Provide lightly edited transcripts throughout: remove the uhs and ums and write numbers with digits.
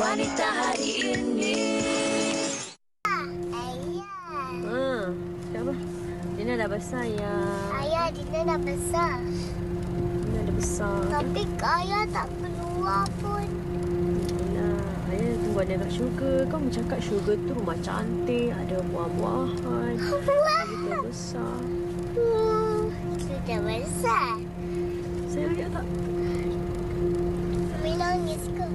wanita hari ini. Ayah. Siapa? Dina dah besar ya. Ayah, Dina dah besar. Dina dah besar. Tapi ayah tak keluar pun. Yalah, ayah tunggu ada kat syurga. Kau cakap syurga tu rumah cantik, ada buah-buahan. Kita besar. Sudah besar. Saya lihat tak? Kami nangis ke?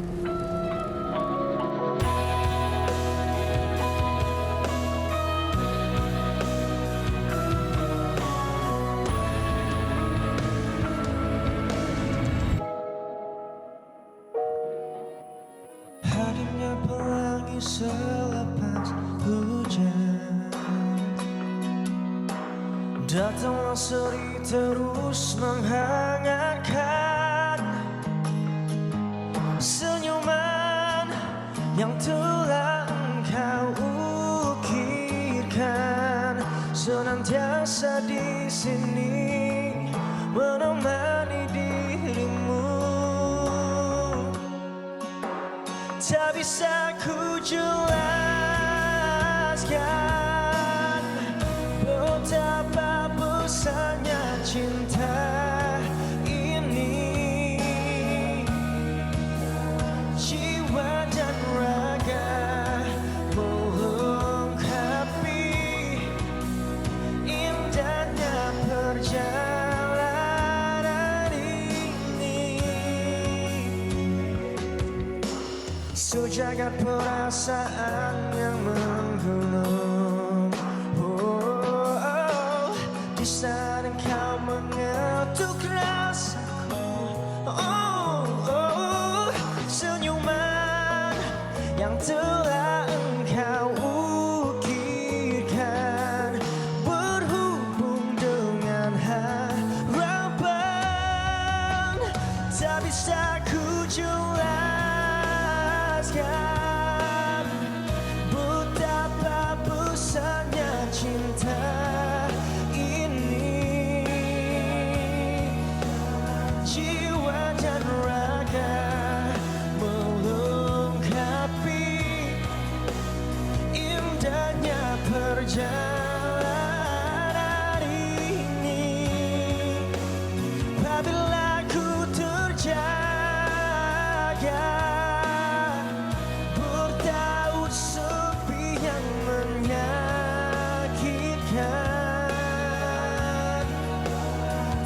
Hadirnya pelangi selepas hujan, datanglah seri terus menghangatkan senyuman yang telah engkau ukirkan, senantiasa di sini menemani dirimu. Tak bisa ku jelaskan betapa besarnya cinta ini. Jiwa dan raga melengkapi indahnya perjalanan ini. Sejagat perasaan yang menggelung, di saat engkau mengetuk rasaku, senyuman yang telah engkau ukirkan berhubung dengan harapan. Tak bisa ku jelaskan betapa besarnya cinta ini. Jiwa dan raga melengkapi indahnya perjalanan ini. Apabila ku terjaga bertaut sepi yang menyakitkan,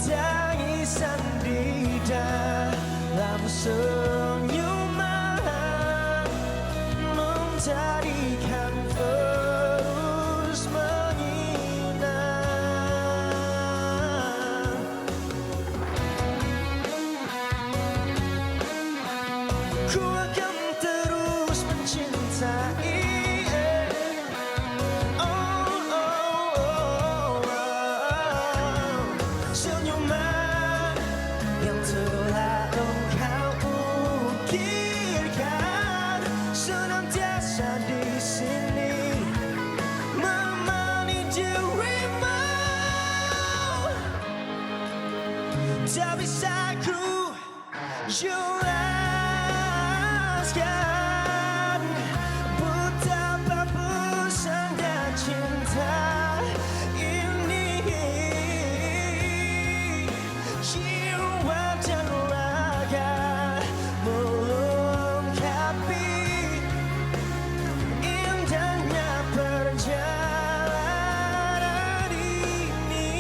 tangisan di dalam senyuman menjadikan terus mengingat. Ku akan terus mencintai. Senyuman yang telah engkau ukirkan, senantiasa di sini menemani dirimu. Tak bisa ku jelaskan betapa besarnya cinta ini. Jiwa dan raga melengkapi indahnya perjalanan ini.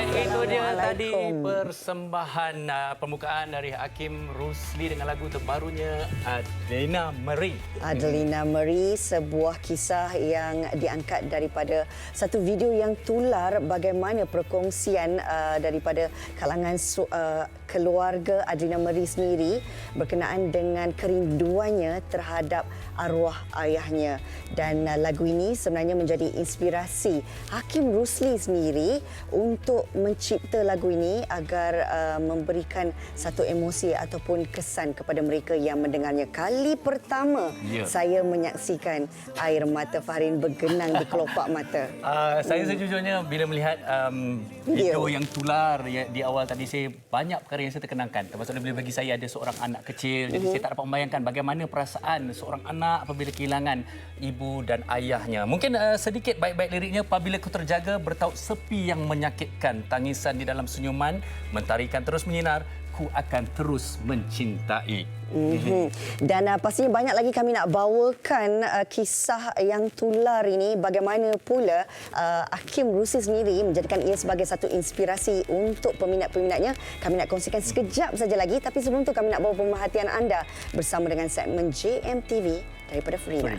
Baik, itu dia tadi persembahan pembukaan dari Hakim Rusli dengan lagu terbarunya Adelina Marie. Adelina Marie, sebuah kisah yang diangkat daripada satu video yang tular bagaimana perkongsian daripada kalangan keluarga Adelina Marie sendiri berkenaan dengan kerinduannya terhadap arwah ayahnya. Dan lagu ini sebenarnya menjadi inspirasi Hakim Rusli sendiri untuk mencipta lagu ini agar memberikan satu emosi ataupun kesan kepada mereka yang mendengarnya. Kali pertama saya menyaksikan air mata Fahrin bergenang di kelopak mata. Saya sejujurnya bila melihat video yang tular di awal tadi, saya banyak perkara yang saya terkenangkan. Termasuk bila bagi saya ada seorang anak kecil, jadi saya tak dapat membayangkan bagaimana perasaan seorang anak apabila kehilangan ibu dan ayahnya. Mungkin sedikit baik-baik liriknya, apabila ku terjaga bertaut sepi yang menyakitkan, tangisan di dalam senyuman mentarikan terus menyinar, ku akan terus mencintai. Dan pastinya banyak lagi kami nak bawakan kisah yang tular ini. Bagaimana pula Hakim Rusli sendiri menjadikan ia sebagai satu inspirasi untuk peminat-peminatnya. Kami nak kongsikan sekejap saja lagi, tapi sebelum itu kami nak bawa pemerhatian anda bersama dengan segmen JMTV daripada Farina.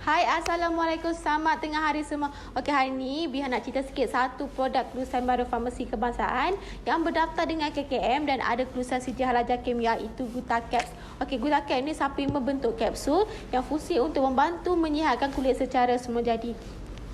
Hai, Assalamualaikum. Selamat tengah hari semua. Okey, hari ini Bihan nak cerita sikit satu produk kelulusan baru farmasi kebangsaan yang berdaftar dengan KKM dan ada kelulusan sejarah JAKIM, iaitu Gutacaps. Okey, Gutacaps ini suplemen bentuk kapsul yang fungsi untuk membantu menyihatkan kulit secara semula jadi.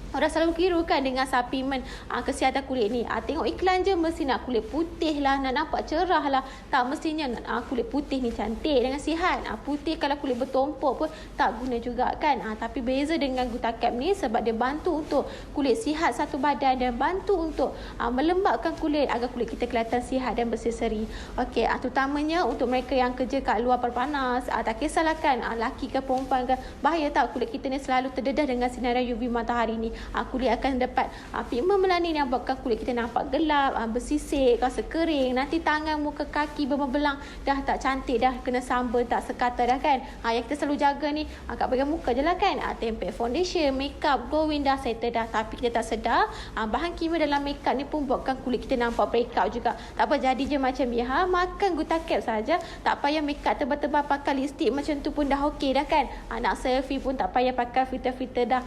Orang selalu kira kan dengan suplemen kesihatan kulit ni. Tengok iklan je mesti nak kulit putih lah, nak nampak cerah lah. Tak mestinya kulit putih ni cantik dengan sihat. Putih kalau kulit bertumpuk pun tak guna juga kan. Tapi beza dengan Gutacaps ni sebab dia bantu untuk kulit sihat satu badan dan bantu untuk melembabkan kulit agar kulit kita kelihatan sihat dan berseri-seri. Okey, terutamanya untuk mereka yang kerja kat luar panas, tak kisahlah kan laki ke perempuan ke, bahaya tak kulit kita ni selalu terdedah dengan sinaran UV matahari ni. Kulit akan dapat pigmen melanin yang buatkan kulit kita nampak gelap, bersisik, rasa kering. Nanti tangan, muka, kaki berbelang dah tak cantik, dah kena sambal, tak sekata dah kan. Yang kita selalu jaga ni kat bahagian muka je lah kan. Tempel foundation, makeup, glowing dah settle dah. Tapi kita tak sedar bahan kimia dalam makeup ni pun buatkan kulit kita nampak breakout juga. Tak apa, jadi je macam biasa. Makan Gutacaps saja, tak payah makeup tebal-tebal, pakai lipstick macam tu pun dah okey dah kan. Nak selfie pun tak payah pakai filter-filter dah.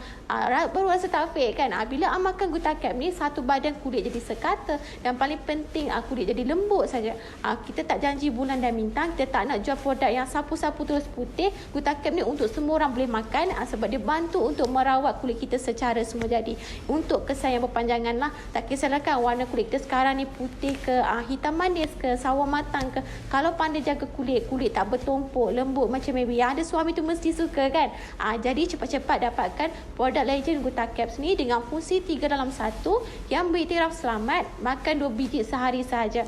Baru rasa tak fake kan. Bila makan Gutacaps ni, satu badan kulit jadi sekata dan paling penting kulit jadi lembut saja. Kita tak janji bulan dan bintang, kita tak nak jual produk yang sapu-sapu terus putih. Gutacaps ni untuk semua orang boleh makan sebab dia bantu untuk merawat kulit kita secara semua jadi. Untuk kesan yang berpanjangan lah, tak kisahlah kan warna kulit kita sekarang ni putih ke, hitam manis ke, sawo matang ke, kalau pandai jaga kulit tak bertumpuk, lembut macam baby, yang ada suami tu mesti suka kan. Jadi cepat-cepat dapatkan produk Legend Gutacaps ni dengan fungsi 3 dalam 1 yang beriktiraf selamat. Makan 2 biji sehari sahaja.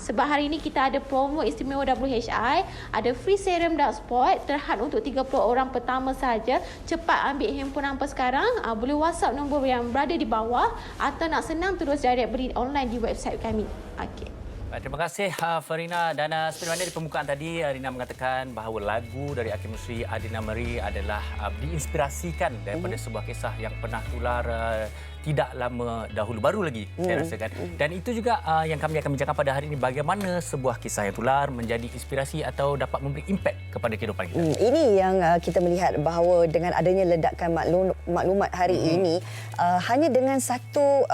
Sebab hari ini kita ada promo istimewa WHI, ada free serum dark spot terhad untuk 30 orang pertama sahaja. Cepat ambil handphone hampa sekarang, boleh WhatsApp nombor yang berada di bawah atau nak senang terus direct beli online di website kami. Okey. Terima kasih Farina. Dan seperti mana di pembukaan tadi, Rina mengatakan bahawa lagu dari Hakim Rusli, Adelina Marie adalah diinspirasikan daripada sebuah kisah yang pernah tular tidak lama dahulu, baru lagi saya rasakan. Dan itu juga yang kami akan bincangkan pada hari ini, bagaimana sebuah kisah yang tular menjadi inspirasi atau dapat memberi impak kepada kehidupan kita. Ini yang kita melihat bahawa dengan adanya ledakan maklumat hari ini, hanya dengan satu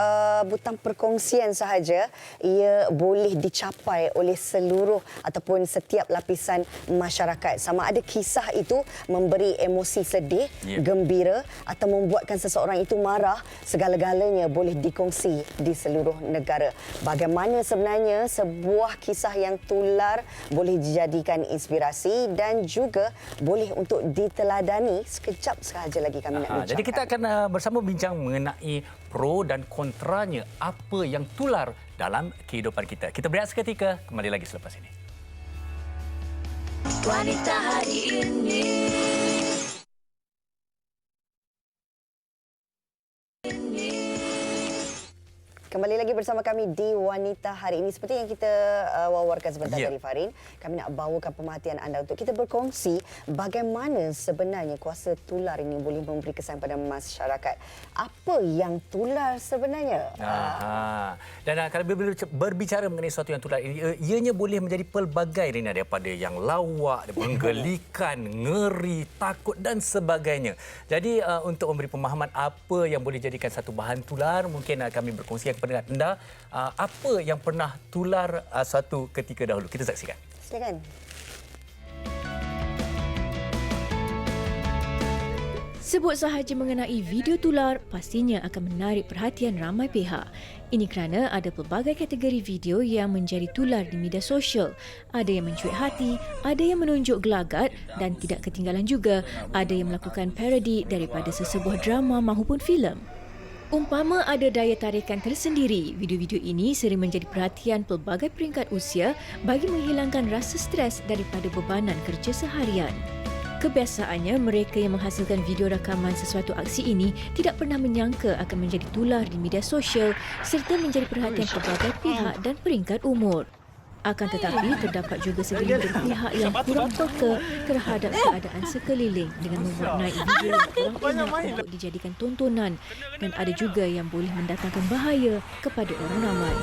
butang perkongsian sahaja, ia boleh dicapai oleh seluruh ataupun setiap lapisan masyarakat. Sama ada kisah itu memberi emosi sedih, gembira atau membuatkan seseorang itu marah, segala-galanya boleh dikongsi di seluruh negara. Bagaimana sebenarnya sebuah kisah yang tular boleh dijadikan inspirasi dan juga boleh untuk diteladani. Sekejap sahaja lagi kami nak bincangkan. Jadi kita akan bersama bincang mengenai pro dan kontranya apa yang tular dalam kehidupan kita. Kita berehat seketika, kembali lagi selepas ini. Wanita hari ini. Kembali lagi bersama kami di Wanita Hari ini. Seperti yang kita wawarkan sebentar tadi, Farin, kami nak bawakan pemerhatian anda untuk kita berkongsi bagaimana sebenarnya kuasa tular ini boleh memberi kesan pada masyarakat. Apa yang tular sebenarnya? Dan kalau berbicara mengenai sesuatu yang tular ini, ianya boleh menjadi pelbagai, Rina, daripada yang lawak, menggelikan, ngeri, takut dan sebagainya. Jadi untuk memberi pemahaman apa yang boleh jadikan satu bahan tular, mungkin kami berkongsi kepada anda apa yang pernah tular suatu ketika dahulu. Kita saksikan. Silakan. Sebut sahaja mengenai video tular, pastinya akan menarik perhatian ramai pihak. Ini kerana ada pelbagai kategori video yang menjadi tular di media sosial. Ada yang mencuit hati, ada yang menunjuk gelagat dan tidak ketinggalan juga ada yang melakukan parodi daripada sesebuah drama mahupun filem. Umpama ada daya tarikan tersendiri, video-video ini sering menjadi perhatian pelbagai peringkat usia bagi menghilangkan rasa stres daripada bebanan kerja seharian. Kebiasaannya, mereka yang menghasilkan video rakaman sesuatu aksi ini tidak pernah menyangka akan menjadi tular di media sosial serta menjadi perhatian pelbagai pihak dan peringkat umur. Akan tetapi, terdapat juga segelintir pihak yang kurang peka terhadap keadaan sekeliling dengan membuat naik video yang kurang enak untuk dijadikan tontonan dan ada juga yang boleh mendatangkan bahaya kepada orang ramai.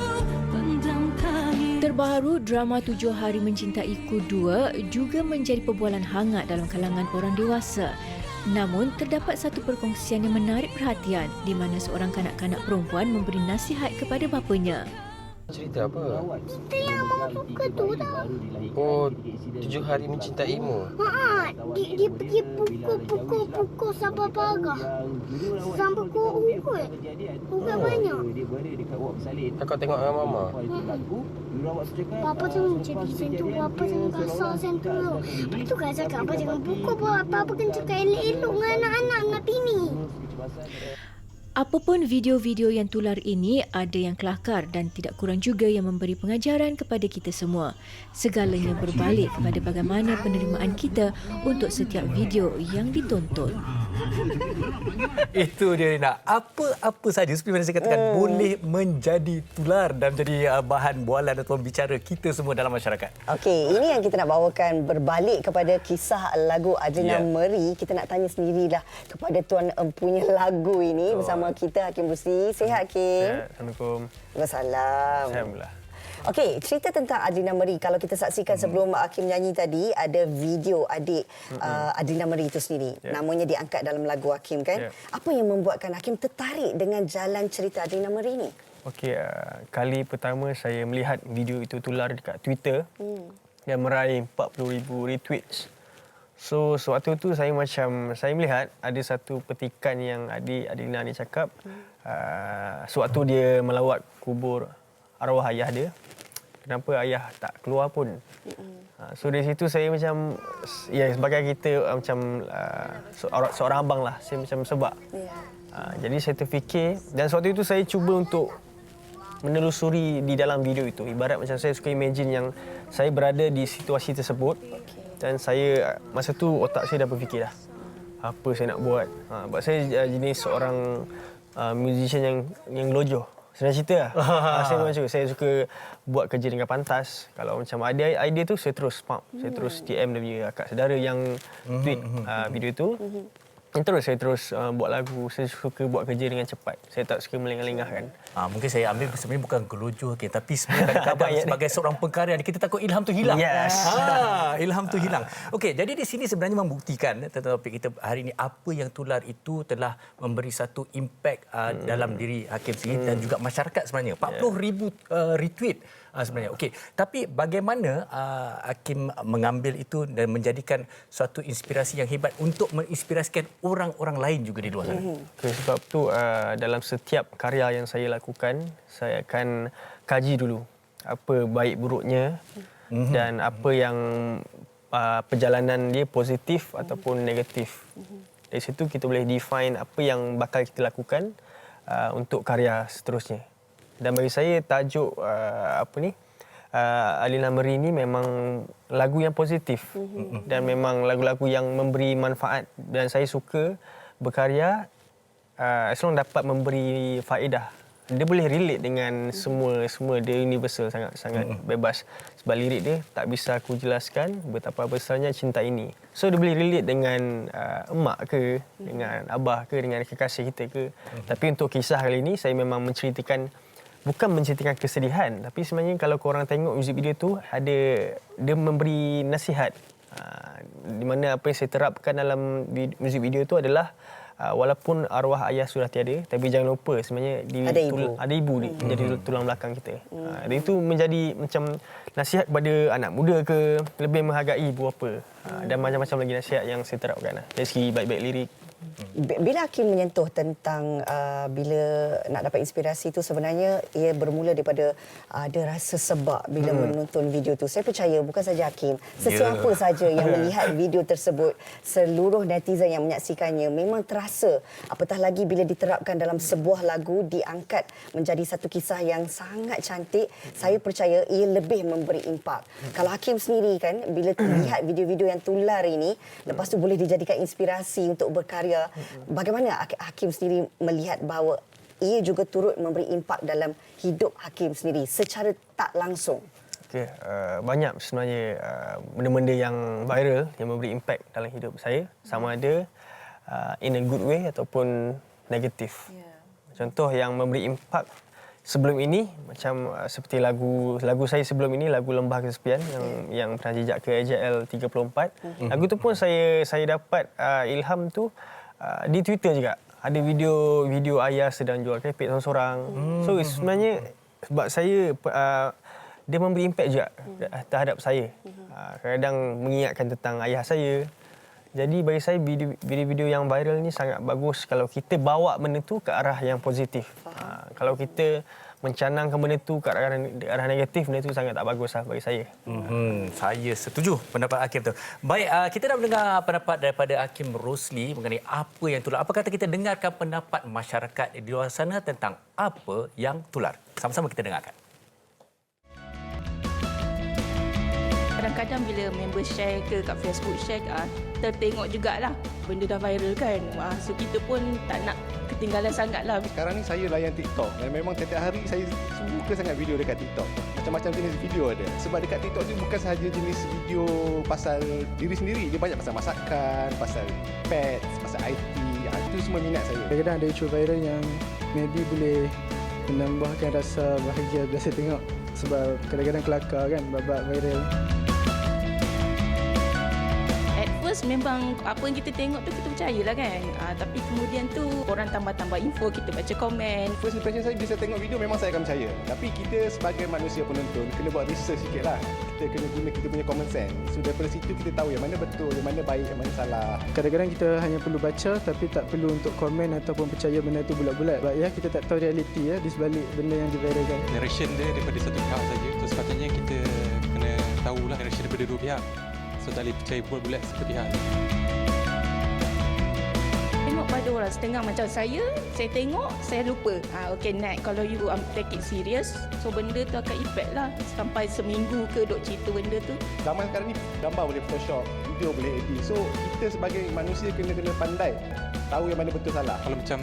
Terbaru, drama 7 Hari Mencintaiku 2 juga menjadi perbualan hangat dalam kalangan orang dewasa. Namun, terdapat satu perkongsian yang menarik perhatian di mana seorang kanak-kanak perempuan memberi nasihat kepada bapanya. Cerita apa? Cerita yang Mama suka tu tau. Oh, 7 Hari Mencintaimu. Dia pergi pukul sampai parah. Sampai urat banyak. Kakak tengok dengan Mama. Papa jangan jadi macam tu. Papa jangan kasar macam tu. Lepas tu kan cakap Papa jangan pukul. Papa kan cakap elok-elok dengan anak-anak dengan bini. Apapun video-video yang tular ini, ada yang kelakar dan tidak kurang juga yang memberi pengajaran kepada kita semua. Segalanya berbalik kepada bagaimana penerimaan kita untuk setiap video yang ditonton. Itu dia, Rina. Apa saja seperti mana saya katakan boleh menjadi tular dan menjadi bahan bualan atau bicara kita semua dalam masyarakat. Okey, ini yang kita nak bawakan berbalik kepada kisah lagu Adrina Meri. Kita nak tanya sendirilah kepada tuan empunya lagu ini bersama kita Hakim Rusdi. Sihat, Hakim? Assalamualaikum. Wassalam. Alhamdulillah. Okey, cerita tentang Adrina Meri. Kalau kita saksikan sebelum Hakim nyanyi tadi, ada video adik Adrina Meri itu sendiri. Namanya diangkat dalam lagu Hakim, kan? Apa yang membuatkan Hakim tertarik dengan jalan cerita Adrina Meri ini? Okey, kali pertama saya melihat video itu tular dekat Twitter yang meraih 40,000 retweets. So, sewaktu tu saya melihat ada satu petikan yang adik Adrina ni cakap sewaktu dia melawat kubur arwah ayah dia, kenapa ayah tak keluar pun. So dari situ saya macam, sebagai kita macam seorang abang lah, saya macam sebab. Jadi saya terfikir dan sewaktu itu saya cuba untuk menelusuri di dalam video itu. Ibarat macam saya suka imagine yang saya berada di situasi tersebut dan saya masa tu otak saya dah berfikir dah apa saya nak buat. Sebab saya jenis seorang musician yang lojoh. Senang cerita lah. Saya suka buat kerja dengan pantas. Kalau macam ada idea tu, saya terus saya terus DM dia akak saudara yang tweet video tu. Saya terus buat lagu. Saya suka buat kerja dengan cepat. Saya tak suka melengah-lengahkan. Mungkin saya ambil sebenarnya bukan gelojoh, tapi sebenarnya sebagai seorang pengkarya kita takut ilham tu hilang. Yes. Ilham tu hilang. Okey, jadi di sini sebenarnya membuktikan tentang topik kita hari ini, apa yang tular itu telah memberi satu impak dalam diri Hakim sendiri dan juga masyarakat sebenarnya. 40,000 retweet sebenarnya. Okey, tapi bagaimana Hakim mengambil itu dan menjadikan suatu inspirasi yang hebat untuk menginspirasikan orang-orang lain juga di luar sana? Okay, sebab tu dalam setiap karya yang saya lakukan, saya akan kaji dulu apa baik buruknya dan apa yang perjalanan dia positif ataupun negatif. Dari situ kita boleh define apa yang bakal kita lakukan untuk karya seterusnya. Dan bagi saya tajuk Adrina Meri ini memang lagu yang positif dan memang lagu-lagu yang memberi manfaat dan saya suka berkarya as long dapat memberi faedah dia boleh relate dengan semua dia universal, sangat bebas. Sebab lirik dia, tak bisa aku jelaskan betapa besarnya cinta ini. So dia boleh relate dengan emak ke, dengan abah ke, dengan kekasih kita ke. Tapi untuk kisah kali ini saya memang bukan menceritakan kesedihan, tapi sebenarnya kalau korang tengok muzik video tu, dia memberi nasihat. Di mana apa yang saya terapkan dalam muzik video tu adalah walaupun arwah ayah sudah tiada, tapi jangan lupa sebenarnya ada ibu menjadi tulang belakang kita. Dan itu menjadi macam nasihat kepada anak muda ke, lebih menghargai ibu bapa. Dan macam-macam lagi nasihat yang saya terapkan. Dari segi baik-baik lirik. Bila Hakim menyentuh tentang bila nak dapat inspirasi itu, sebenarnya ia bermula daripada ada rasa sebab bila menonton video tu. Saya percaya bukan saja Hakim, sesiapa saja yang melihat video tersebut, seluruh netizen yang menyaksikannya memang terasa, apatah lagi bila diterapkan dalam sebuah lagu, diangkat menjadi satu kisah yang sangat cantik. Saya percaya ia lebih memberi impak. Kalau Hakim sendiri kan, bila lihat video-video yang tular ini, lepas tu boleh dijadikan inspirasi untuk berkarya. Bagaimana Hakim sendiri melihat bahawa ia juga turut memberi impak dalam hidup Hakim sendiri secara tak langsung? Okay, banyak sebenarnya benda-benda yang viral yang memberi impak dalam hidup saya, sama ada in a good way ataupun negatif. Contoh yang memberi impak sebelum ini, macam seperti lagu saya sebelum ini, lagu Lembah Kesepian yang pernah jejak ke AJL 34. Lagu tu pun saya dapat ilham tu di Twitter juga. Ada video ayah sedang jual keripik seorang-seorang. So sebenarnya sebab saya dia memberi impak juga terhadap saya. Kadang mengingatkan tentang ayah saya. Jadi bagi saya video-video yang viral ni sangat bagus kalau kita bawa benda tu ke arah yang positif. Kalau kita mencanangkan benda tu ke arah negatif, benda tu sangat tak bagus lah bagi saya. Saya setuju pendapat Hakim tu. Baik, kita dah mendengar pendapat daripada Hakim Rosli mengenai apa yang tular. Apa kata kita dengarkan pendapat masyarakat di luar sana tentang apa yang tular? Sama-sama kita dengarkan. Kadang-kadang bila member share ke kat Facebook share, tertengok jugalah benda dah viral kan. So kita pun tak nak ketinggalan sangatlah. Sekarang ni saya layan TikTok dan memang setiap hari saya suka sangat video dekat TikTok. Macam-macam jenis video ada. Sebab dekat TikTok ni bukan sahaja jenis video pasal diri sendiri, dia banyak pasal masakan, pasal pets, pasal IT. Itu semua minat saya. Kadang-kadang ada isu viral yang maybe boleh menambahkan rasa bahagia bila saya tengok. Sebab kadang-kadang kelakar kan bab viral. First memang apa yang kita tengok tu kita percayalah kan. Tapi kemudian tu orang tambah-tambah info, kita baca komen. First impression saya bila saya tengok video memang saya akan percaya. Tapi kita sebagai manusia penonton kena buat research sikit lah. Kita kena guna kita punya common sense. So daripada situ kita tahu yang mana betul, yang mana baik, yang mana salah. Kadang-kadang kita hanya perlu baca tapi tak perlu untuk komen ataupun percaya benda tu bulat-bulat. Sebab ya kita tak tahu realiti di sebalik benda yang diviralkan. Narration dia daripada satu pihak saja. So sepatutnya kita kena tahulah narration daripada dua pihak. So tak boleh percaya bulat-bulat satu pihak. Tengok pada orang setengah macam saya tengok, saya lupa. Okay, next. Kalau you take it serious, so benda tu akan effect lah. Sampai seminggu ke duk cerita benda tu. Zaman sekarang ni gambar boleh Photoshop, video boleh edit. So kita sebagai manusia kena pandai tahu yang mana betul salah. Kalau macam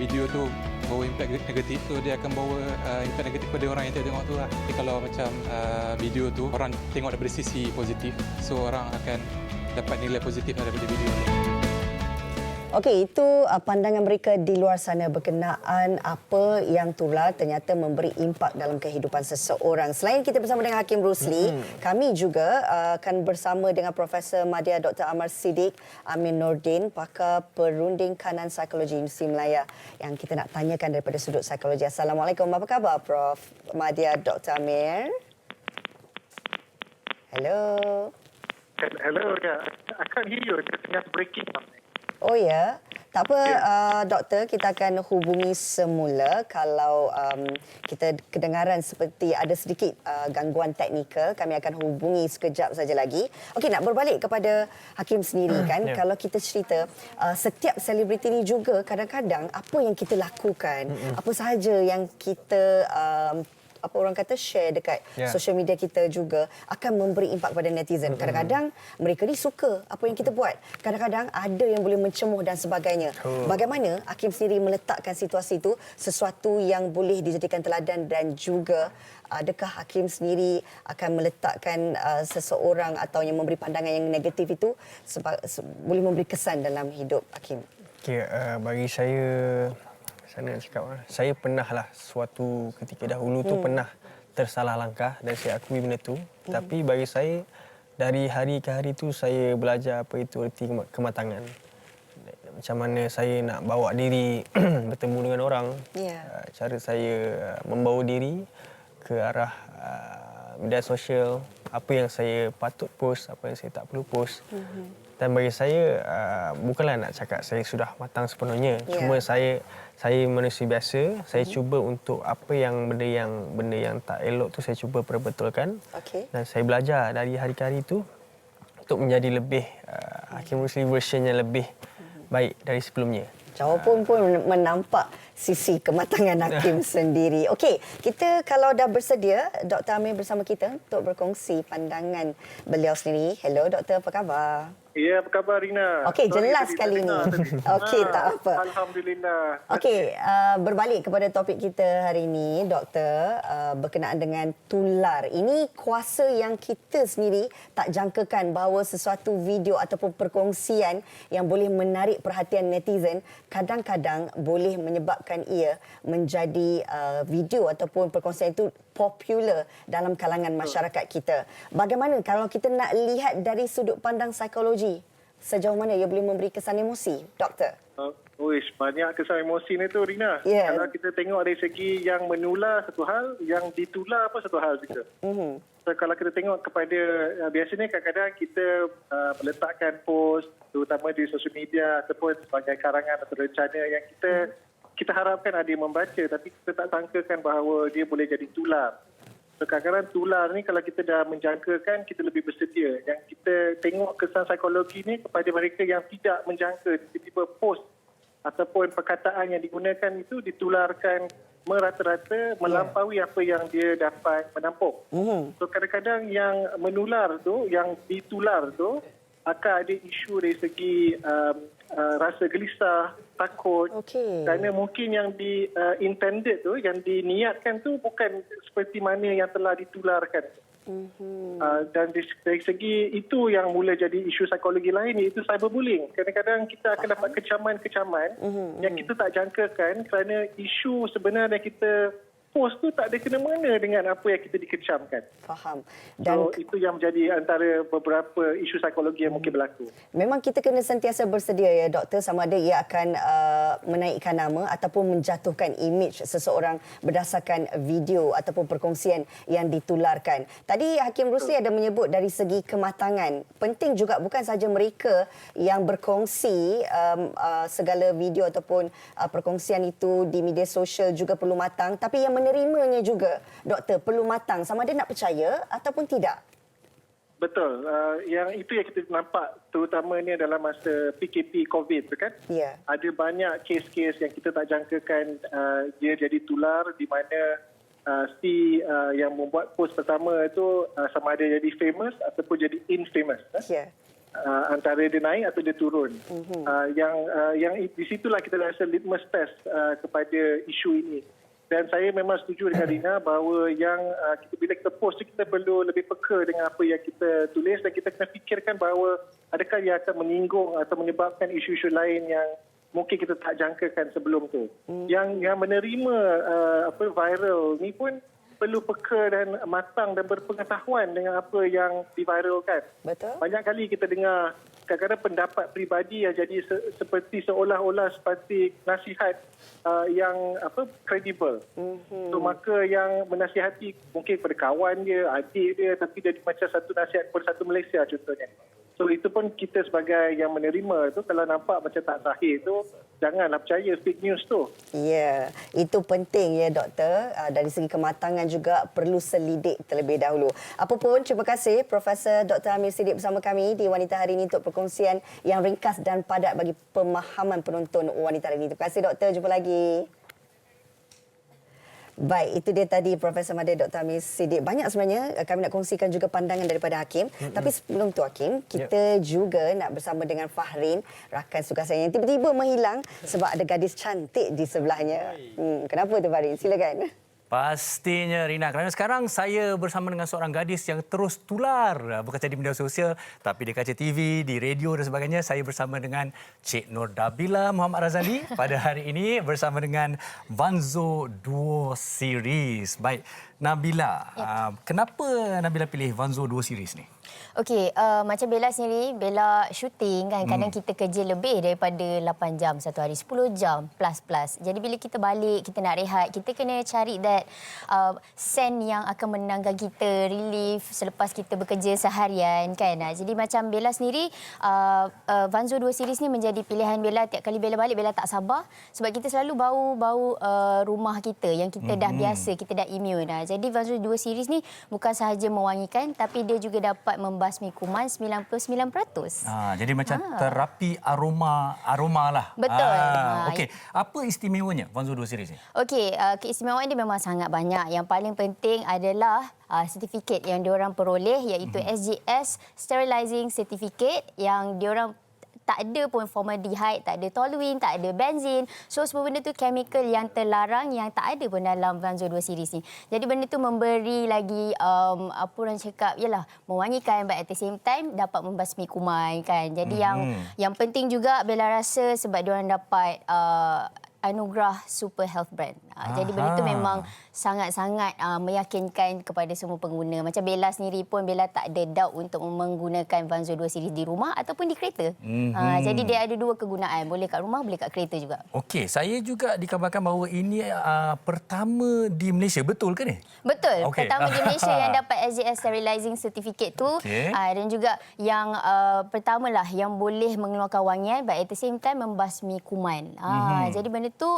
video tu bawa impact negatif, so dia akan bawa impact negatif pada orang yang tengok tu lah. Tapi kalau macam video tu orang tengok daripada sisi positif, so orang akan dapat nilai positif daripada video tu. Okey, itu pandangan mereka di luar sana berkenaan apa yang tular ternyata memberi impak dalam kehidupan seseorang. Selain kita bersama dengan Hakim Rosli, kami juga akan bersama dengan Profesor Madya Dr. Amar Siddiq Amin Nordin, pakar perunding kanan psikologi Universiti Melaya yang kita nak tanyakan daripada sudut psikologi. Assalamualaikum, apa khabar Prof. Madya Dr. Amir? Hello. Hello, yeah. I can't hear you. It's just breaking up. Oh ya, tak apa doktor, kita akan hubungi semula kalau kita kedengaran seperti ada sedikit gangguan teknikal, kami akan hubungi sekejap saja lagi. Okey, nak berbalik kepada Hakim sendiri kan, kalau kita cerita setiap selebriti ni juga kadang-kadang apa yang kita lakukan, apa sahaja yang kita apa orang kata share dekat social media kita juga akan memberi impak pada netizen. Kadang-kadang mereka ni suka apa yang kita buat. Kadang-kadang ada yang boleh mencemuh dan sebagainya. Bagaimana Hakim sendiri meletakkan situasi itu sesuatu yang boleh dijadikan teladan dan juga adakah Hakim sendiri akan meletakkan seseorang atau yang memberi pandangan yang negatif itu boleh memberi kesan dalam hidup Hakim? Okay, bagi saya nak cakap, saya pernah lah suatu ketika dahulu tu pernah tersalah langkah dan saya akui benda tu. Tapi bagi saya dari hari ke hari tu saya belajar apa itu erti kematangan. Macam mana saya nak bawa diri bertemu dengan orang. Cara saya membawa diri ke arah media sosial, apa yang saya patut post, apa yang saya tak perlu post. Dan bagi saya bukanlah nak cakap saya sudah matang sepenuhnya. Cuma saya manusia biasa, saya cuba untuk apa yang benda yang tak elok tu saya cuba perbetulkan. Dan saya belajar dari hari ke hari itu untuk menjadi lebih Hakim Rusli version yang lebih baik dari sebelumnya. Jawapan pun menampak sisi kematangan Hakim sendiri. Okey, kita kalau dah bersedia, Dr. Amir bersama kita untuk berkongsi pandangan beliau sendiri. Hello Doktor, apa khabar? Ya, apa khabar Rina? Okey, jelas kali ini. Okey, tak apa. Alhamdulillah. Okey, berbalik kepada topik kita hari ini, Doktor, berkenaan dengan tular. Ini kuasa yang kita sendiri tak jangkakan bahawa sesuatu video ataupun perkongsian yang boleh menarik perhatian netizen kadang-kadang boleh menyebabkan ia menjadi video ataupun perkongsian itu popular dalam kalangan masyarakat kita. Bagaimana kalau kita nak lihat dari sudut pandang psikologi, sejauh mana ia boleh memberi kesan emosi, Doktor? Banyak kesan emosi ni tu, Rina. Kalau kita tengok dari segi yang menular satu hal, yang ditular pun satu hal juga. So, kalau kita tengok kepada, biasanya kadang-kadang kita meletakkan post, terutama di sosial media ataupun sebagai karangan atau rencana yang kita harapkan ada yang membaca, tapi kita tak sangkakan bahawa dia boleh jadi tular. So, kadang-kadang tular ni kalau kita dah menjangkakan, kita lebih bersedia. Yang kita tengok kesan psikologi ni kepada mereka yang tidak menjangka, tiba-tiba post ataupun perkataan yang digunakan itu ditularkan merata-rata melampaui apa yang dia dapat menampung. So, kadang-kadang yang menular tu, yang ditular tu, akan ada isu dari segi rasa gelisah, takut. Kerana mungkin yang intended tu, yang diniatkan tu bukan seperti mana yang telah ditularkan. Dan dari segi itu yang mula jadi isu psikologi lain, iaitu cyberbullying. Kadang-kadang kita akan dapat kecaman-kecaman yang kita tak jangkakan kerana isu sebenarnya kita post tu tak ada kena-mengena dengan apa yang kita dikecamkan. Faham. Dan itu yang menjadi antara beberapa isu psikologi yang mungkin berlaku. Memang kita kena sentiasa bersedia ya Doktor, sama ada ia akan menaikkan nama ataupun menjatuhkan imej seseorang berdasarkan video ataupun perkongsian yang ditularkan. Tadi Hakim Rusli ada menyebut dari segi kematangan. Penting juga bukan sahaja mereka yang berkongsi segala video ataupun perkongsian itu di media sosial juga perlu matang, tapi yang menerimanya juga, Doktor, perlu matang. Sama ada nak percaya ataupun tidak. Betul. Yang itu yang kita nampak terutamanya dalam masa PKP COVID tu kan. Ada banyak kes-kes yang kita tak jangkakan dia jadi tular di mana yang membuat post pertama itu sama ada jadi famous ataupun jadi infamous. Antara dia naik atau dia turun. Yang di situlah kita rasa litmus test kepada isu ini. Dan saya memang setuju dengan Rina bahawa bila kita post kita perlu lebih peka dengan apa yang kita tulis dan kita kena fikirkan bahawa adakah ia akan menyinggung atau menyebabkan isu-isu lain yang mungkin kita tak jangkakan sebelum tu. Yang menerima viral ni pun perlu peka dan matang dan berpengetahuan dengan apa yang diviralkan. Banyak kali kita dengar kadang-kadang pendapat peribadi yang jadi seperti seolah-olah seperti nasihat yang kredibel. So maka yang menasihati mungkin kepada kawan dia, adik dia, tapi jadi macam satu nasihat kepada satu Malaysia contohnya. So itu pun kita sebagai yang menerima tu kalau nampak macam tak sahih tu, janganlah percaya fake news tu. Ya, itu penting ya Doktor. Dari segi kematangan juga perlu selidik terlebih dahulu. Apapun, terima kasih Profesor Dr. Amir Siddiq bersama kami di Wanita Hari ini untuk perkongsian yang ringkas dan padat bagi pemahaman penonton Wanita Hari ini. Terima kasih Doktor, jumpa lagi. Baik, itu dia tadi Profesor Madya Dr. Amir Siddiq. Banyak sebenarnya kami nak kongsikan juga pandangan daripada Hakim. Tapi sebelum tu Hakim, kita juga nak bersama dengan Fahrin, rakan suka saya yang tiba-tiba menghilang sebab ada gadis cantik di sebelahnya. Kenapa tu Fahrin? Silakan. Pastinya Rina, kerana sekarang saya bersama dengan seorang gadis yang terus tular, bukan saja di media sosial tapi di kaca TV, di radio dan sebagainya. Saya bersama dengan Cik Nur Dabila Muhammad Razali pada hari ini bersama dengan Vanzo Duo Series. Baik, Nabila, kenapa Nabila pilih Vanzo Duo Series ni? Okey, macam Bella sendiri, Bella syuting kan, kadang kita kerja lebih daripada 8 jam satu hari, 10 jam plus. Jadi bila kita balik, kita nak rehat, kita kena cari that scent yang akan menenangkan kita, relief selepas kita bekerja seharian kan. Jadi macam Bella sendiri, Vanzo 2 series ni menjadi pilihan Bella. Tiap kali Bella balik, Bella tak sabar sebab kita selalu bau rumah kita yang kita dah biasa, kita dah immune. Jadi Vanzo 2 series ni bukan sahaja mewangikan tapi dia juga dapat membasmi kuman 99%. Jadi macam terapi aroma lah. Betul. Okey, apa istimewanya Vanzo 2 series ni? Okey, keistimewaan dia memang sangat banyak. Yang paling penting adalah sertifikat yang diorang peroleh iaitu SGS Sterilizing Certificate yang diorang tak ada pun formaldehyde, tak ada toluene, tak ada benzin. So semua benda tu chemical yang terlarang yang tak ada pun dalam Vanzo 2 series ni. Jadi benda tu memberi lagi apa orang cakap, yalah, mewangikan but at the same time dapat membasmi kuman kan. Jadi yang penting juga Bella rasa sebab diorang dapat anugerah Super Health Brand. Jadi benda tu memang sangat-sangat meyakinkan kepada semua pengguna. Macam Bella sendiri pun, Bella tak ada doubt untuk menggunakan Vanzo 2 series di rumah ataupun di kereta. Jadi dia ada dua kegunaan. Boleh kat rumah, boleh kat kereta juga. Okey, saya juga dikabarkan bahawa ini pertama di Malaysia. Betul ke ni? Betul. Okay. Pertama di Malaysia yang dapat SGS Sterilizing Certificate tu. Dan juga yang pertamalah yang boleh mengeluarkan wangian but at the same time membasmi kuman. Jadi benda tu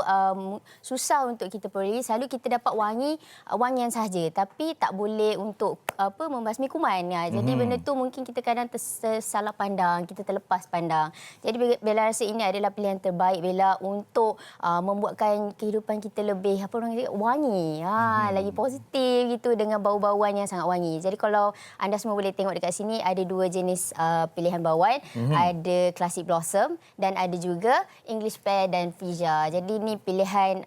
susah untuk kita peroleh. Selalu kita dapat wangian sahaja tapi tak boleh untuk membasmi kuman. Jadi benda tu mungkin kita kadang tersalah pandang, kita terlepas pandang. Jadi Bella rasa ini adalah pilihan terbaik Bella untuk membuatkan kehidupan kita lebih wangi, lagi positif gitu dengan bau-bauan yang sangat wangi. Jadi kalau anda semua boleh tengok dekat sini ada dua jenis pilihan bauan, ada Classic Blossom dan ada juga English Pear dan Freesia. Jadi ini pilihan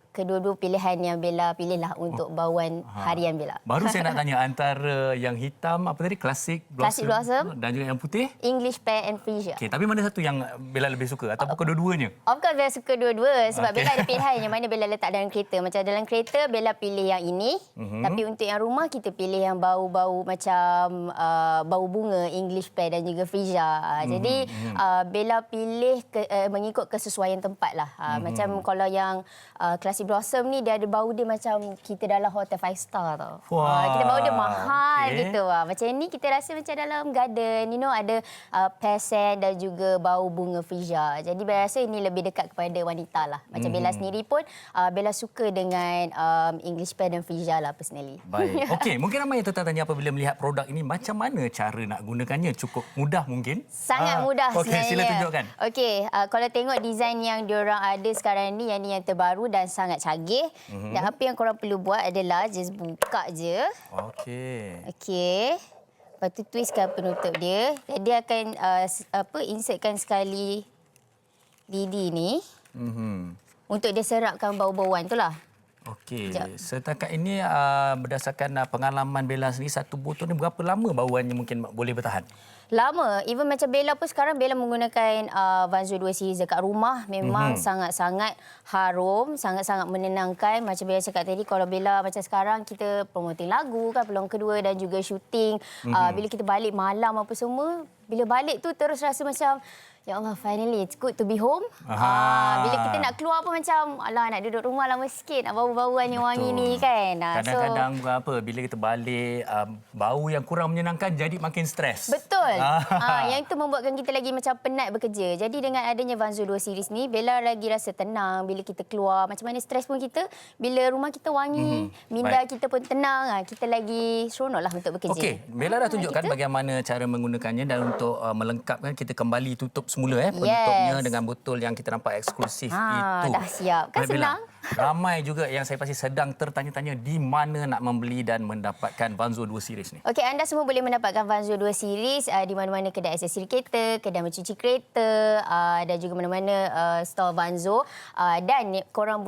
kedua-dua pilihan yang Bella pilihlah untuk bauan harian Bella. Baru saya nak tanya antara yang hitam apa tadi, Classic Blossom dan juga yang putih English Pear and Freesia. Okey, tapi mana satu yang Bella lebih suka ataupun kedua-duanya? Of course Bella suka dua-dua sebab Bella ada pilihan yang mana Bella letak dalam kereta. Macam dalam kereta Bella pilih yang ini, tapi untuk yang rumah kita pilih yang bau-bau macam bau bunga English Pear dan juga Freesia. Jadi Bella pilih mengikut kesesuaian tempat lah. Macam kalau yang Classic Blossom ni dia ada bau dia macam kita dalam hotel 5 star tau. Kita bau dia mahal gitu. Macam ni kita rasa macam dalam garden, ada pear scent dan juga bau bunga Freesia. Jadi Bella rasa ini lebih dekat kepada wanita lah. Macam Bella sendiri pun Bella suka dengan English Pear dan Freesia lah personally. Baik. Okey, mungkin ramai yang tertanya apabila melihat produk ini macam mana cara nak gunakannya? Cukup mudah mungkin? Sangat mudah sebenarnya. Okey, sila tunjukkan. Okey, kalau tengok design yang diorang ada sekarang ni, yang ni yang terbaru dan sangat canggih. Dan apa yang korang perlu buat adalah just buka je. Okey. Lepas tu twistkan penutup dia. Dan dia akan insertkan sekali lidi ni. Untuk dia serapkan bau-bauan tu lah. Okey. Setakat ini berdasarkan pengalaman Bella sendiri, satu botol ni berapa lama bauannya mungkin boleh bertahan? Lama. Even macam Bella pun sekarang Bella menggunakan Vanzo 2 series dekat rumah. Memang sangat-sangat harum, sangat-sangat menenangkan. Macam Bella cakap tadi, kalau Bella macam sekarang kita promoting lagu kan, peluang kedua dan juga syuting. Bila kita balik malam apa semua, bila balik tu terus rasa macam ya Allah, finally it's good to be home. Bila kita nak keluar pun macam alah, nak duduk rumah lama sikit, nak bau-bauan yang wangi ni kan. Kadang-kadang bila kita balik bau yang kurang menyenangkan jadi makin stres. Betul. Yang itu membuatkan kita lagi macam penat bekerja. Jadi dengan adanya Vanzo 2 series ni, Bella lagi rasa tenang bila kita keluar. Macam mana stres pun kita, bila rumah kita wangi, minda kita pun tenang, kita lagi seronoklah untuk bekerja. Okey, Bella dah tunjukkan bagaimana cara menggunakannya dan untuk melengkapkan kita kembali tutup semula penutupnya dengan botol yang kita nampak eksklusif itu. Dah siap. Kan senang. Ramai juga yang saya pasti sedang tertanya-tanya di mana nak membeli dan mendapatkan Vanzo 2 series ni. Okey, anda semua boleh mendapatkan Vanzo 2 series di mana-mana kedai aksesori kereta, kedai mencuci kereta dan juga mana-mana store Vanzo. Dan korang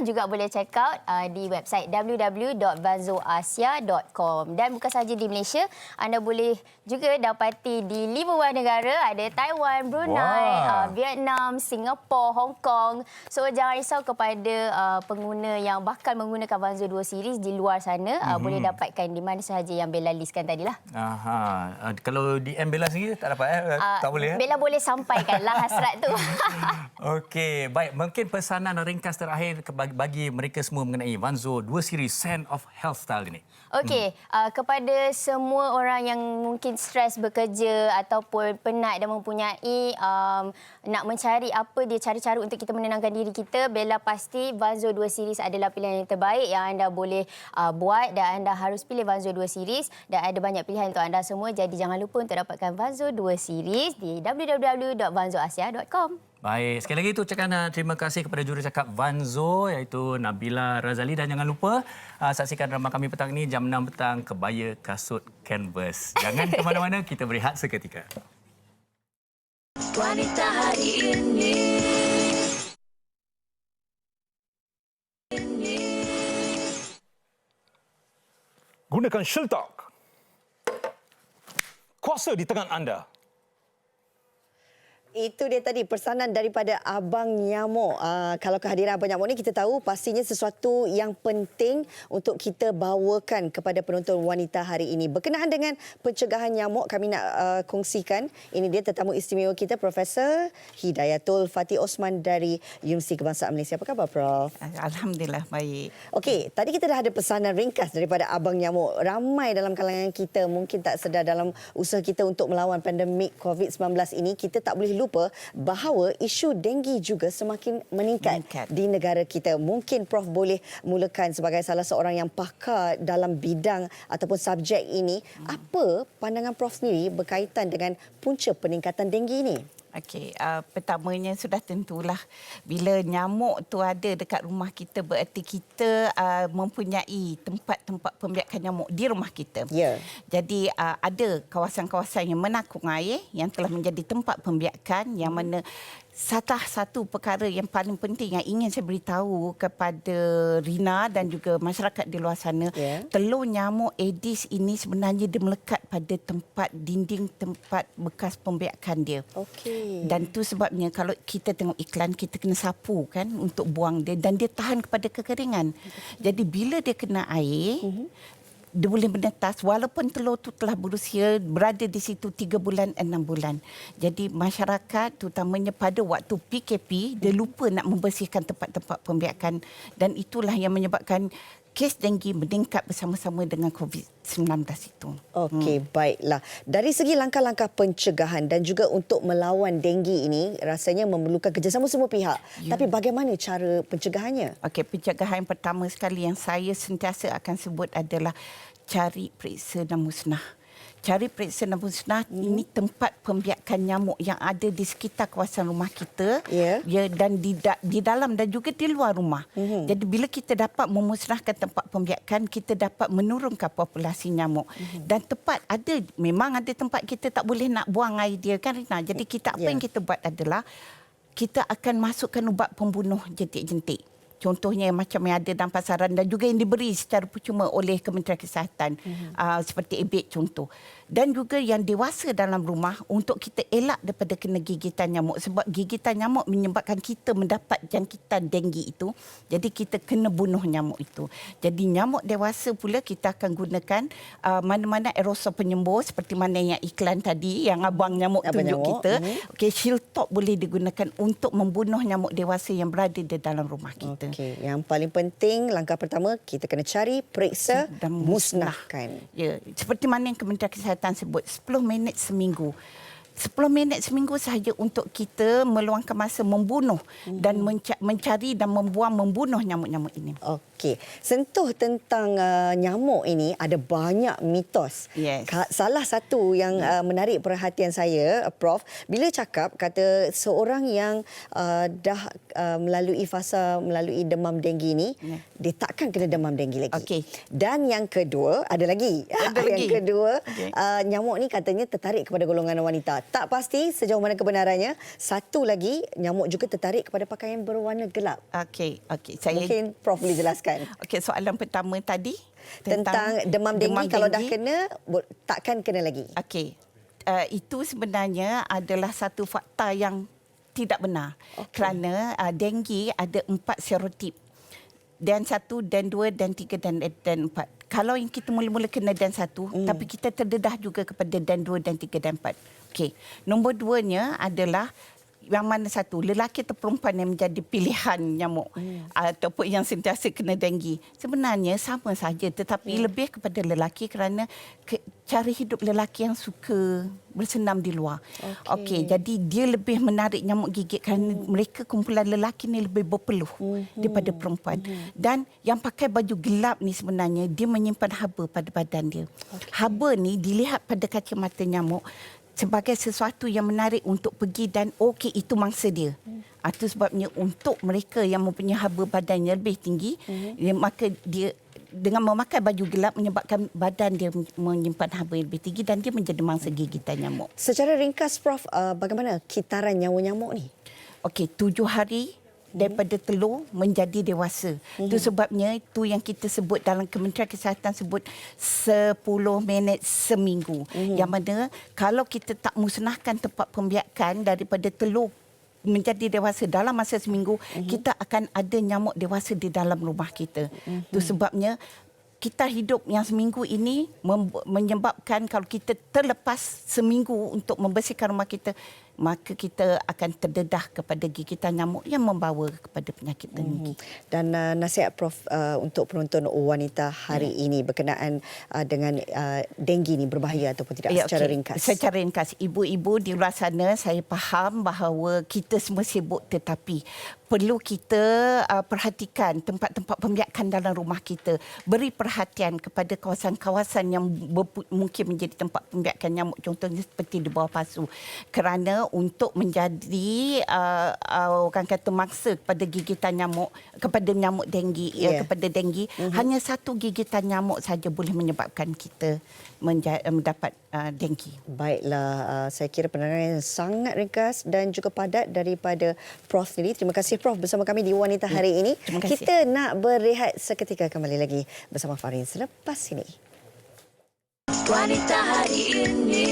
juga boleh check out di website www.vanzoasia.com. Dan bukan sahaja di Malaysia, anda boleh juga dapati di 5 buah negara. Ada Taiwan, Brunei, Vietnam, Singapura, Hong Kong. So jangan risau kepada pengguna yang bakal menggunakan Vanzo 2 series di luar sana. Boleh dapatkan di mana sahaja yang Bella listkan tadilah. Kalau di Bella sendiri tak dapat tak boleh? Bella boleh sampaikanlah hasrat tu. Okey, baik. Mungkin pesanan ringkas terakhir bagi mereka semua mengenai Vanzo 2 series Scent of Health Style ini. Okey, kepada semua orang yang mungkin stres bekerja ataupun penat dan mempunyai nak mencari apa dia cara-cara untuk kita menenangkan diri kita, Bella pasti Vanzo 2 series adalah pilihan yang terbaik yang anda boleh buat, dan anda harus pilih Vanzo 2 series, dan ada banyak pilihan untuk anda semua. Jadi jangan lupa untuk dapatkan Vanzo 2 series di www.vanzoasia.com. Baik, sekali lagi ucapkan terima kasih kepada jurucakap Vanzo iaitu Nabila Razali, dan jangan lupa saksikan drama kami petang ini jam 6 petang, Kebaya Kasut Canvas. Jangan ke mana-mana, kita berehat seketika. Wanita hari ini. Gunakan Shiltalk. Kuasa di tangan anda. Itu dia tadi pesanan daripada Abang Nyamuk. Kalau kehadiran Abang Nyamuk ni kita tahu pastinya sesuatu yang penting untuk kita bawakan kepada penonton wanita hari ini. Berkenaan dengan pencegahan nyamuk, kami nak kongsikan. Ini dia tetamu istimewa kita, Profesor Hidayatul Fatih Osman dari Universiti Kebangsaan Malaysia. Apa khabar, Prof? Alhamdulillah, baik. Okey, tadi kita dah ada pesanan ringkas daripada Abang Nyamuk. Ramai dalam kalangan kita mungkin tak sedar dalam usaha kita untuk melawan pandemik COVID-19 ini, kita tak boleh lupa bahawa isu denggi juga semakin meningkat di negara kita. Mungkin Prof boleh mulakan sebagai salah seorang yang pakar dalam bidang ataupun subjek ini. Apa pandangan Prof sendiri berkaitan dengan punca peningkatan denggi ini? Okey, pertamanya sudah tentulah bila nyamuk tu ada dekat rumah kita, bererti kita mempunyai tempat-tempat pembiakan nyamuk di rumah kita. Jadi ada kawasan-kawasan yang menakung air yang telah menjadi tempat pembiakan, yang mana salah satu perkara yang paling penting yang ingin saya beritahu kepada Rina dan juga masyarakat di luar sana, telur nyamuk Aedes ini sebenarnya dia melekat pada tempat dinding tempat bekas pembiakan dia. Dan tu sebabnya kalau kita tengok iklan, kita kena sapu kan untuk buang dia, dan dia tahan kepada kekeringan. Jadi bila dia kena air, dia boleh menetas walaupun telur tu telah berusia berada di situ 3 bulan, 6 bulan. Jadi masyarakat terutamanya pada waktu PKP, dia lupa nak membersihkan tempat-tempat pembiakan, dan itulah yang menyebabkan kes denggi meningkat bersama-sama dengan COVID-19 itu. Okey, baiklah. Dari segi langkah-langkah pencegahan dan juga untuk melawan denggi ini rasanya memerlukan kerjasama semua pihak. Tapi bagaimana cara pencegahannya? Okey, pencegahan pertama sekali yang saya sentiasa akan sebut adalah cari, periksa dan musnah. Cari, periksa dan musnah ini tempat pembiakan nyamuk yang ada di sekitar kawasan rumah kita, dan di dalam dan juga di luar rumah. Jadi bila kita dapat memusnahkan tempat pembiakan, kita dapat menurunkan populasi nyamuk. Dan memang ada tempat kita tak boleh nak buang air dia kan, Rina. Jadi kita apa yang kita buat adalah kita akan masukkan ubat pembunuh jentik-jentik. Contohnya macam yang ada dalam pasaran dan juga yang diberi secara percuma oleh Kementerian Kesihatan, seperti Ebit contoh. Dan juga yang dewasa dalam rumah untuk kita elak daripada kena gigitan nyamuk. Sebab gigitan nyamuk menyebabkan kita mendapat jangkitan denggi itu. Jadi kita kena bunuh nyamuk itu. Jadi nyamuk dewasa pula kita akan gunakan mana-mana aerosol penyembuh seperti mana yang iklan tadi yang Abang Nyamuk tunjuk kita. Okey, Shiltalk boleh digunakan untuk membunuh nyamuk dewasa yang berada di dalam rumah kita. Okey, yang paling penting langkah pertama kita kena cari, periksa dan musnahkan. Ya, seperti mana yang Kementerian Kesihatan sebut 10 minit seminggu. 10 minit seminggu sahaja untuk kita meluangkan masa membunuh dan mencari dan membunuh nyamuk-nyamuk ini. Okey, sentuh tentang nyamuk ini ada banyak mitos. Yes. Salah satu yang menarik perhatian saya, Prof, bila cakap kata seorang yang dah melalui demam denggi ni, dia takkan kena demam denggi lagi. Okey. Dan yang kedua, ada lagi. Yang kedua, nyamuk ni katanya tertarik kepada golongan wanita. Tak pasti sejauh mana kebenarannya. Satu lagi, nyamuk juga tertarik kepada pakaian berwarna gelap. Okey. Mungkin Prof boleh jelaskan. Okey, soalan pertama tadi tentang demam denggi kalau dah kena takkan kena lagi. Okey. Itu sebenarnya adalah satu fakta yang tidak benar. Kerana denggi ada 4 serotip. Dan 1, dan 2, dan 3, dan 4. Kalau yang kita mula-mula kena dan 1, tapi kita terdedah juga kepada dan 2, dan 3, dan 4. Okey. Nombor 2-nya adalah yang mana satu, lelaki atau perempuan yang menjadi pilihan nyamuk ataupun yang sentiasa kena denggi. Sebenarnya sama saja, tetapi lebih kepada lelaki kerana cara hidup lelaki yang suka bersenam di luar. Okey, jadi dia lebih menarik nyamuk gigit kerana mereka kumpulan lelaki ni lebih berpeluh daripada perempuan. Dan yang pakai baju gelap ni sebenarnya dia menyimpan haba pada badan dia. Haba ni dilihat pada kacamata nyamuk sebagai sesuatu yang menarik untuk pergi dan okey, itu mangsa dia. Itu sebabnya untuk mereka yang mempunyai haba badan yang lebih tinggi, maka dia dengan memakai baju gelap menyebabkan badan dia menyimpan haba yang lebih tinggi dan dia menjadi mangsa gigitan nyamuk. Secara ringkas, Prof, bagaimana kitaran nyawa nyamuk ni? Okey, 7 hari daripada telur menjadi dewasa. Itu sebabnya itu yang kita sebut dalam Kementerian Kesihatan sebut 10 minit seminggu. Yang mana kalau kita tak musnahkan tempat pembiakan daripada telur menjadi dewasa dalam masa seminggu, kita akan ada nyamuk dewasa di dalam rumah kita. Itu sebabnya kita hidup yang seminggu ini menyebabkan kalau kita terlepas seminggu untuk membersihkan rumah kita, maka kita akan terdedah kepada gigitan nyamuk yang membawa kepada penyakit denggi. Dan nasihat Prof untuk penonton wanita hari ini berkenaan dengan denggi ini berbahaya ataupun tidak secara ringkas? Secara ringkas, ibu-ibu di luar sana, saya faham bahawa kita semua sibuk, tetapi perlu kita perhatikan tempat-tempat pembiakan dalam rumah kita. Beri perhatian kepada kawasan-kawasan yang mungkin menjadi tempat pembiakan nyamuk, contohnya seperti di bawah pasu. Kerana untuk menjadi orang kata mangsa kepada gigitan nyamuk, kepada nyamuk denggi, kepada denggi, hanya satu gigitan nyamuk saja boleh menyebabkan kita mendapat denggi. Baiklah, saya kira penerangan yang sangat ringkas dan juga padat daripada Prof sendiri. Terima kasih Prof bersama kami di Wanita hari ini. Kita nak berehat seketika, kembali lagi bersama Farin selepas ini. Wanita hari ini.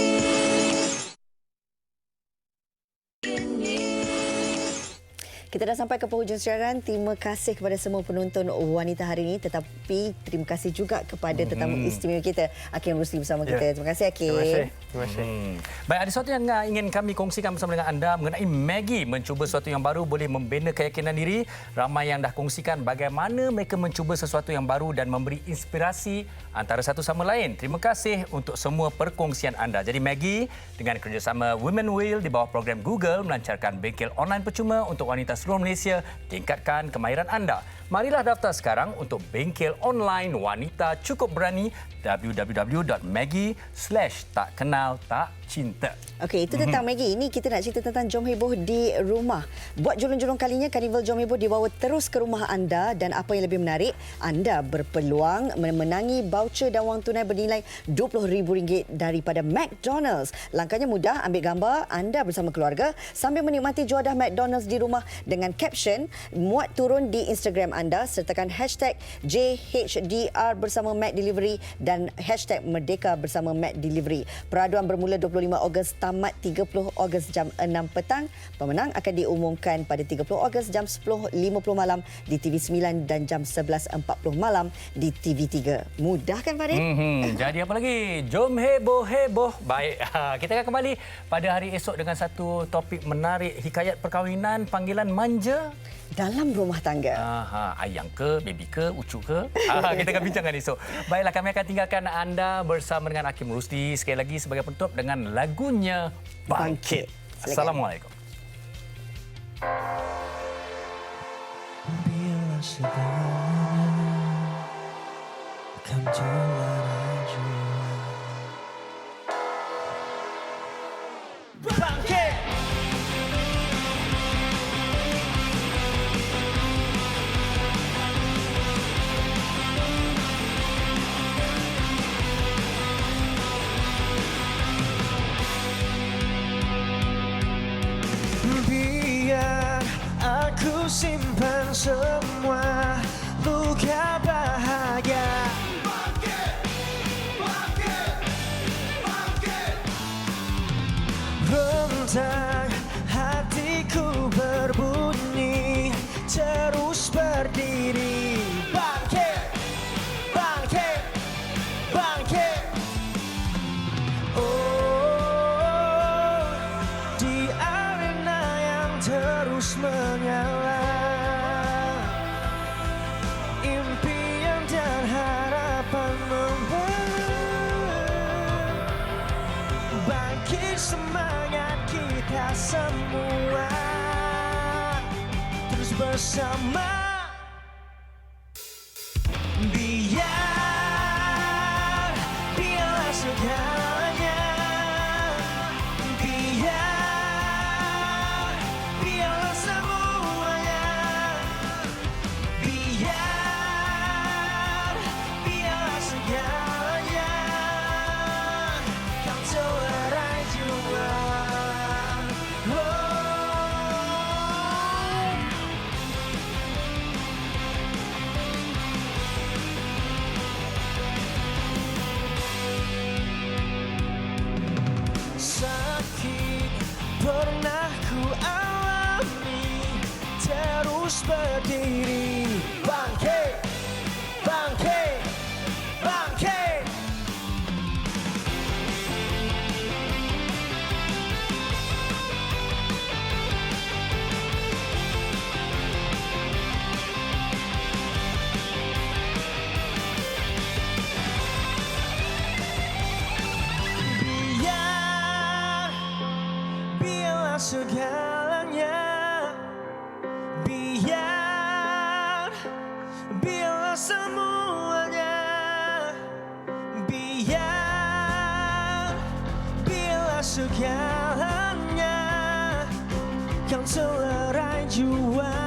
Kita dah sampai ke penghujung siaran. Terima kasih kepada semua penonton Wanita hari ini, tetapi terima kasih juga kepada tetamu istimewa kita, Hakim Rusdi bersama kita. Terima kasih Hakim. Terima kasih. Baik, ada sesuatu yang ingin kami kongsikan bersama dengan anda mengenai Maggi mencuba sesuatu yang baru boleh membina keyakinan diri. Ramai yang dah kongsikan bagaimana mereka mencuba sesuatu yang baru dan memberi inspirasi antara satu sama lain. Terima kasih untuk semua perkongsian anda. Jadi Maggi dengan kerjasama Women Will di bawah program Google melancarkan bengkel online percuma untuk wanita seluruh Malaysia. Tingkatkan kemahiran anda. Marilah daftar sekarang untuk bengkel online wanita cukup berani, www.maggi.com/takkenaltakcinta. Okey, itu tentang Maggi. Ini kita nak cerita tentang Jom Heboh di rumah. Buat julung-julung kalinya, Karnival Jom Heboh dibawa terus ke rumah anda dan apa yang lebih menarik, anda berpeluang memenangi voucher dan wang tunai bernilai RM20,000 daripada McDonald's. Langkahnya mudah, ambil gambar anda bersama keluarga sambil menikmati juadah McDonald's di rumah dengan caption, muat turun di Instagram anda, sertakan hashtag JHDR bersama Mac Delivery dan hashtag Merdeka bersama Mac Delivery. Peraduan bermula 25 Ogos tamat 30 Ogos jam 6 petang. Pemenang akan diumumkan pada 30 Ogos jam 10.50 malam di TV9 dan jam 11.40 malam di TV3. Mudah kan Farid? Jadi apa lagi? Jom heboh-heboh. Baik, kita akan kembali pada hari esok dengan satu topik menarik, hikayat perkahwinan, panggilan manja dalam rumah tangga. Ayang ke, baby ke, ucu ke? Kita akan bincangkan esok. Baiklah, kami akan tinggalkan anda bersama dengan Hakim Rusdi sekali lagi sebagai penutup dengan lagunya Bangkit. Assalamualaikum. Bila segala Kau telah jua. Bangkit. Biar aku simpan semua luka bahagia. Bangkit, bangkit, bangkit. Rentang hatiku berbunyi terus berdiri. Bangkit, bangkit, bangkit. Oh, di arena yang terus menyala, impian dan harapan membara. Bangkit semangat kita semua, terus bersama. Biarlah segalanya. Biarlah semuanya. Biarlah segalanya. Kau telah jua. Sakit pernah ku alami, terus berdiri. Bangkit, bangkit, bangkit. Biarlah segalanya. Biarlah semuanya. Biarlah segalanya. Kau telah jua.